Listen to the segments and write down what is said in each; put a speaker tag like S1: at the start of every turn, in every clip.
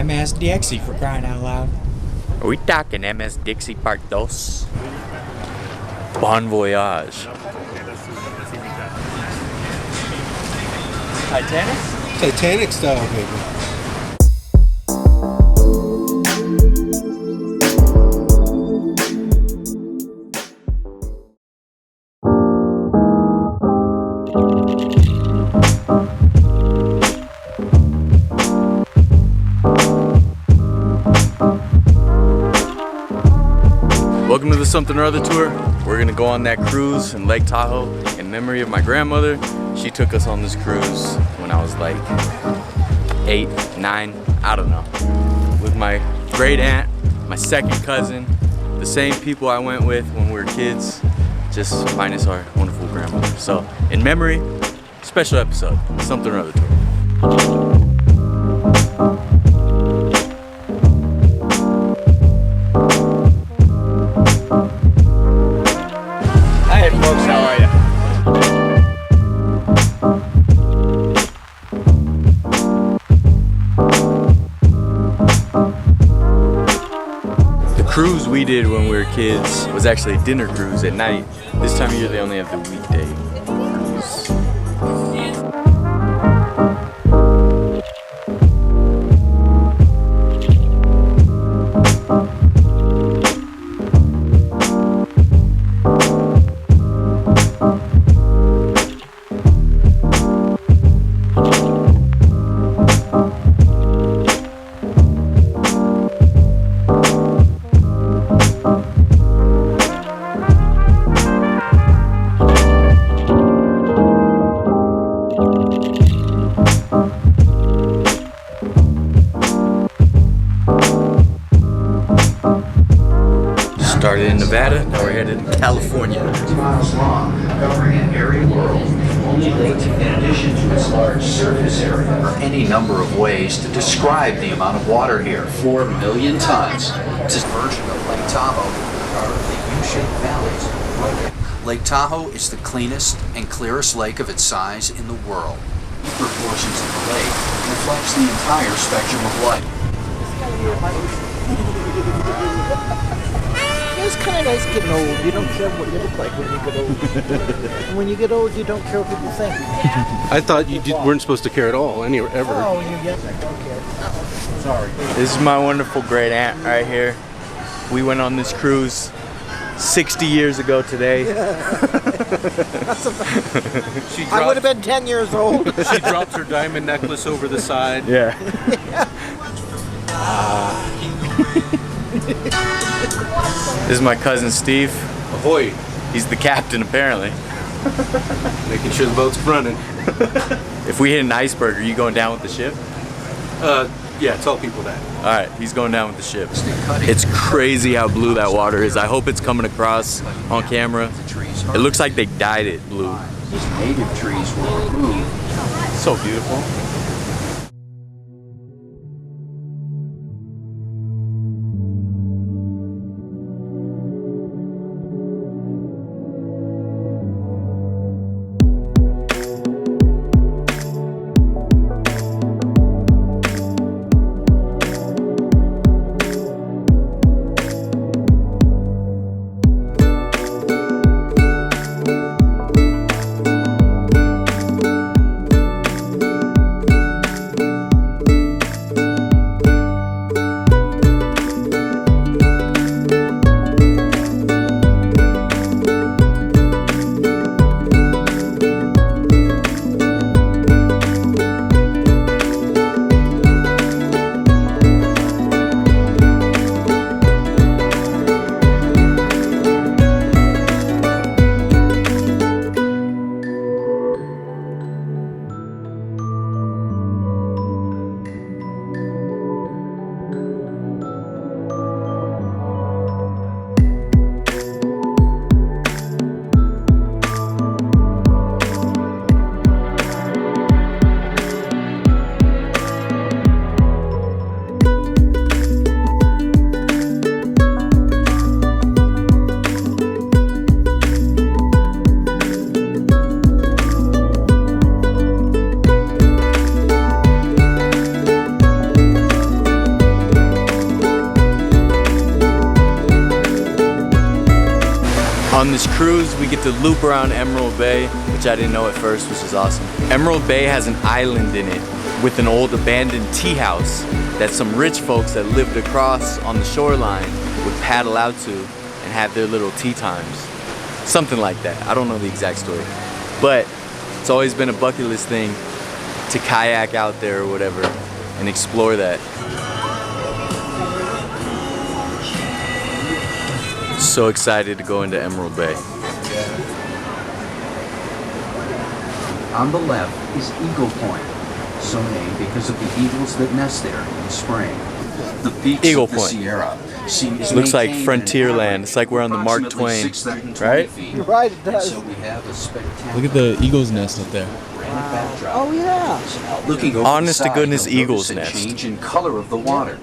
S1: MS Dixie for crying out loud.
S2: Are we talking MS Dixie Part 2? Bon voyage. Titanic?
S3: Titanic style, baby.
S2: Welcome to the Somethin Or Other Tour. We're gonna go on that cruise in Lake Tahoe in memory of my grandmother. She took us on this cruise when I was like 8, 9, I don't know. With my great aunt, my second cousin, the same people I went with when we were kids, just minus our wonderful grandmother. So, in memory, special episode, Somethin Or Other Tour. Hey folks, how are you? The cruise we did when we were kids was actually a dinner cruise at night. This time of year they only have the weekday cruise. Started in Nevada, now we're headed to California.
S4: 2 miles long, covering an area world only Lake, in addition to its large surface area, are any number of ways to describe the amount of water here. 4 million tons. This version of Lake Tahoe are the U-shaped valleys. Lake Tahoe is the cleanest and clearest lake of its size in the world. Deeper portions of the lake reflects the entire spectrum of light.
S5: It's kind of nice getting old. You don't care what you look like when you get old. And when you get old, you don't care what people think.
S3: I thought you weren't supposed to care at all, ever.
S5: Oh, you get I don't care. Sorry.
S2: This is my wonderful great aunt right here. We went on this cruise 60 years ago today.
S5: I would have been 10 years old.
S3: She dropped her diamond necklace over the side.
S2: Yeah. This is my cousin Steve.
S3: Ahoy!
S2: He's the captain apparently.
S3: Making sure the boat's running.
S2: If we hit an iceberg, are you going down with the ship?
S3: Yeah, tell people that.
S2: Alright, he's going down with the ship. It's crazy how blue that water is. I hope it's coming across on camera. It looks like they dyed it blue.
S4: These native trees were removed.
S2: So beautiful. On this cruise, we get to loop around Emerald Bay, which I didn't know at first, which is awesome. Emerald Bay has an island in it with an old abandoned tea house that some rich folks that lived across on the shoreline would paddle out to and have their little tea times. Something like that. I don't know the exact story. But it's always been a bucket list thing to kayak out there or whatever and explore that. So excited to go into Emerald Bay.
S4: On the left is Eagle Point, so named because of the eagles that nest there in spring. The peaks
S2: Eagle
S4: of the
S2: Point.
S4: Sierra
S2: It looks like Frontierland. It's like we're on the Mark Twain, right?
S5: You're right, it does.
S4: So we have a spectacular
S2: Look at the eagle's nest up there.
S4: granite backdrop.
S5: Oh, yeah.
S4: Looking over
S2: Honest
S4: the
S2: to
S4: side,
S2: goodness
S4: you'll
S2: eagle's
S4: notice a
S2: nest.
S4: change in color of the water.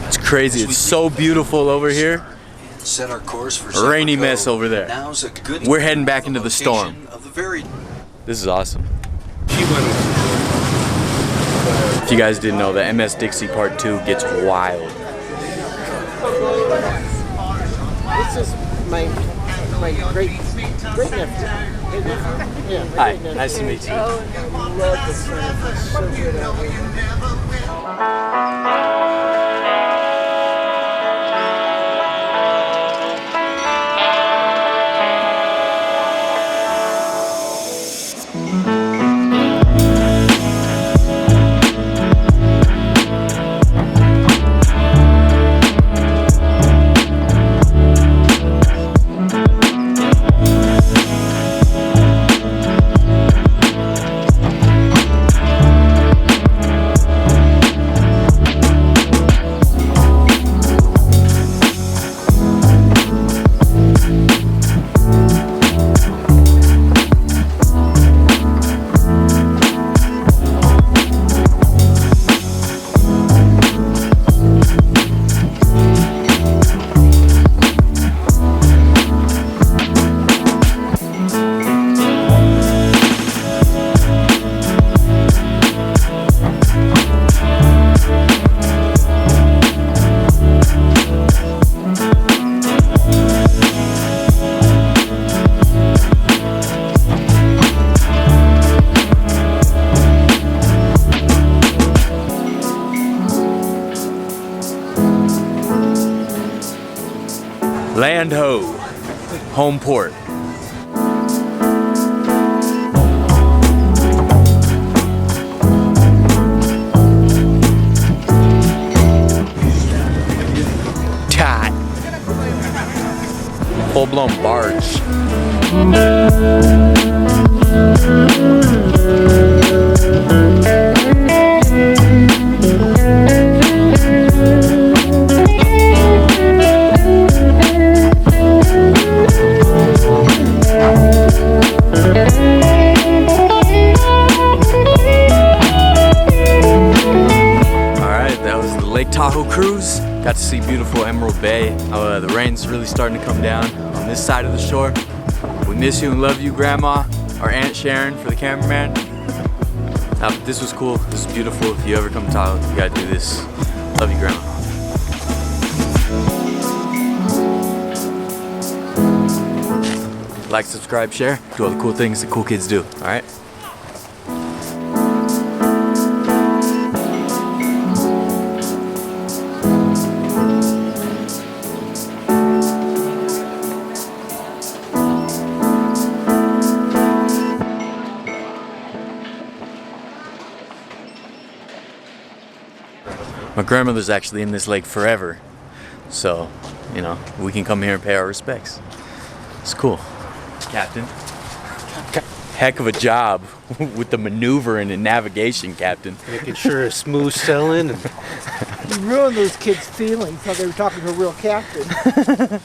S2: It's crazy. It's so beautiful over here.
S4: Set our course for
S2: Rainy mess over there.
S4: Now's a good
S2: We're heading back into the storm.
S4: of the very
S2: This is awesome. If you guys didn't know, the MS Dixie Part 2 gets wild.
S5: This is my great nephew. Yeah, my
S2: Hi,
S5: great nephew.
S2: nice to meet you.
S5: I love this surf. It's so good out here.
S2: Land Ho, home port. Tight. Full-blown barge. Lake Tahoe cruise. Got to see beautiful Emerald Bay. The rain's really starting to come down on this side of the shore. We miss you and love you, Grandma. Our Aunt Sharon for the cameraman. This was cool. This is beautiful. If you ever come to Tahoe, you gotta do this. Love you, Grandma. Like, subscribe, share. Do all the cool things that cool kids do. All right. My grandmother's actually in this lake forever, so, you know, we can come here and pay our respects. It's cool. Captain. Heck of a job with the maneuvering and navigation, Captain.
S3: Making sure it's smooth sailing.
S5: You ruined those kids' feelings. Thought they were talking to a real captain.